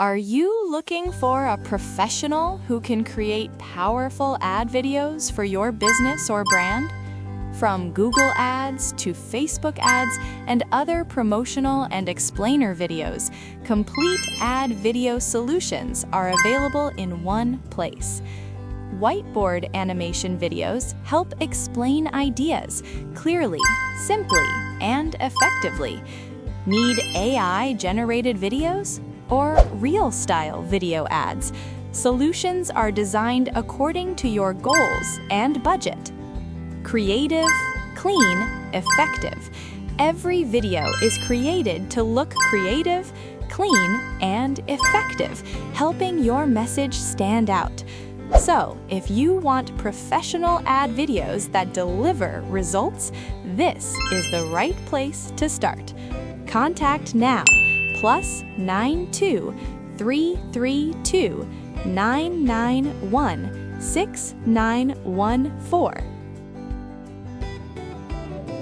Are you looking for a professional who can create powerful ad videos for your business or brand? From Google Ads to Facebook ads and other promotional and explainer videos, complete ad video solutions are available in one place. Whiteboard animation videos help explain ideas clearly, simply, and effectively. Need AI-generated videos or real-style video ads? Solutions are designed according to your goals and budget. Creative, clean, effective. Every video is created to look creative, clean, and effective, helping your message stand out. So, if you want professional ad videos that deliver results, this is the right place to start. Contact now, +92 332 991 6914.